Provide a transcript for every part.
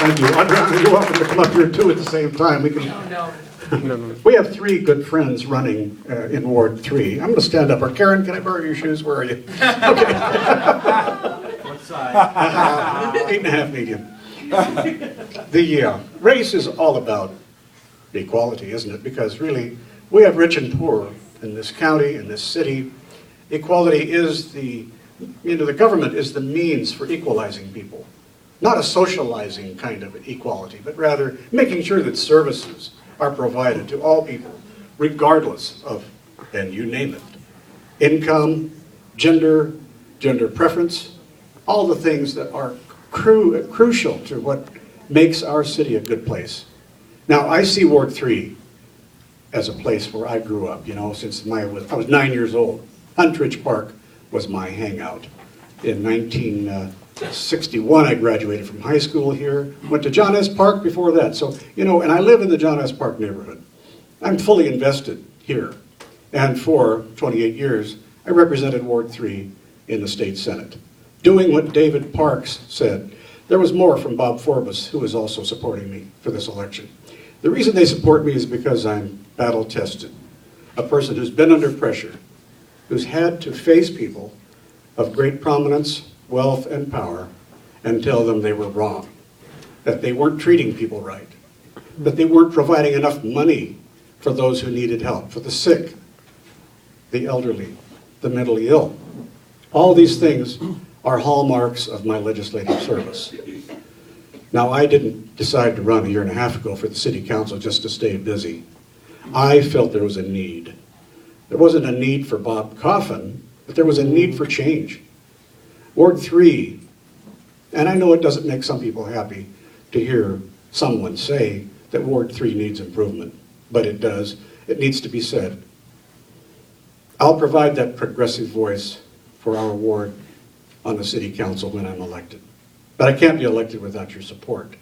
Thank you. You're welcome to come up here too at the same time. We can. No. We have three good friends running in Ward 3. I'm going to stand up. Or Karen, can I borrow your shoes? Where are you? Okay. What size? 8.5 medium. The race is all about equality, isn't it? Because really, we have rich and poor in this county, in this city. Equality is the government is the means for equalizing people. Not a socializing kind of equality, but rather making sure that services are provided to all people, regardless of, and you name it, income, gender preference, all the things that are crucial to what makes our city a good place. Now, I see Ward 3 as a place where I grew up, since I was 9 years old. Huntridge Park was my hangout. In 1961, I graduated from high school here, went to John S. Park before that. So, and I live in the John S. Park neighborhood. I'm fully invested here. And for 28 years, I represented Ward 3 in the state Senate, doing what David Parks said. There was more from Bob Forbes, who is also supporting me for this election. The reason they support me is because I'm battle-tested, a person who's been under pressure, who's had to face people of great prominence, wealth, and power, and tell them they were wrong, that they weren't treating people right, that they weren't providing enough money for those who needed help, for the sick, the elderly, the mentally ill. All these things are hallmarks of my legislative service. Now, I didn't decide to run a year and a half ago for the city council just to stay busy. I felt there was a need. There wasn't a need for Bob Coffin, but there was a need for change. Ward 3, and I know it doesn't make some people happy to hear someone say that Ward 3 needs improvement, but it does. It needs to be said. I'll provide that progressive voice for our ward on the city council when I'm elected. But I can't be elected without your support.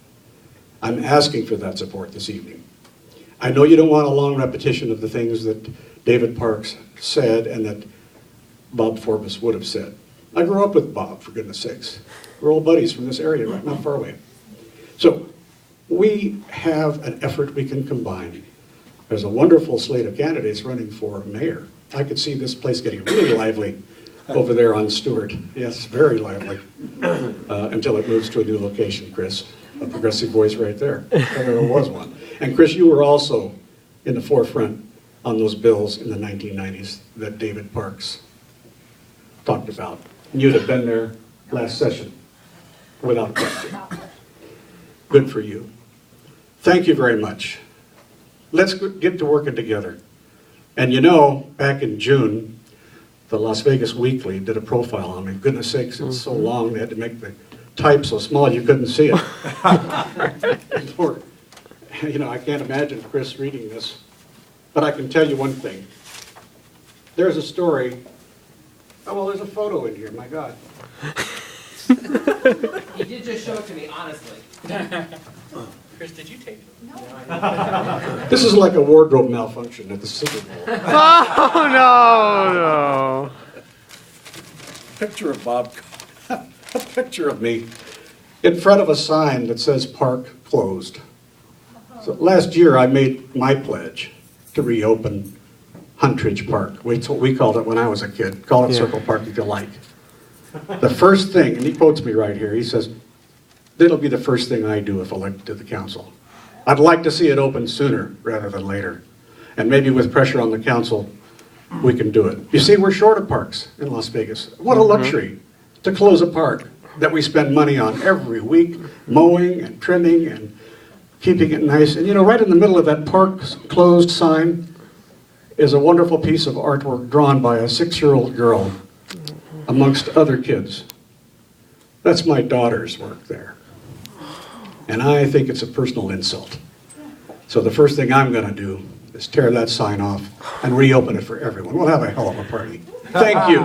I'm asking for that support this evening. I know you don't want a long repetition of the things that David Parks said and that Bob Forbes would have said. I grew up with Bob, for goodness sakes. We're old buddies from this area, right, not far away. So we have an effort we can combine. There's a wonderful slate of candidates running for mayor. I could see this place getting really lively over there on Stewart. Yes, very lively, until it moves to a new location, Chris. A progressive voice right there. There was one. And Chris, you were also in the forefront on those bills in the 1990s that David Parks talked about. You'd have been there last session, without question. Good for you. Thank you very much. Let's get to working together. And back in June, the Las Vegas Weekly did a profile on me. Goodness sakes, it's so long, they had to make the type so small you couldn't see it. I can't imagine Chris reading this, but I can tell you one thing. There's a story. Oh, well, there's a photo in here, my God. He did just show it to me, honestly. Chris, did you take it? No. This is like a wardrobe malfunction at the Super Bowl. Oh, no. Picture of Bob, a picture of me in front of a sign that says park closed. So last year I made my pledge to reopen Huntridge Park. We called it when I was a kid. Call it Circle Park if you like. The first thing, and he quotes me right here, he says, "It'll be the first thing I do if elected to the council. I'd like to see it open sooner rather than later. And maybe with pressure on the council, we can do it." You see, we're short of parks in Las Vegas. What a luxury to close a park that we spend money on every week, mowing and trimming and keeping it nice. And right in the middle of that park closed sign is a wonderful piece of artwork drawn by a 6-year-old girl amongst other kids. That's my daughter's work there. And I think it's a personal insult. So the first thing I'm going to do is tear that sign off and reopen it for everyone. We'll have a hell of a party. Thank you.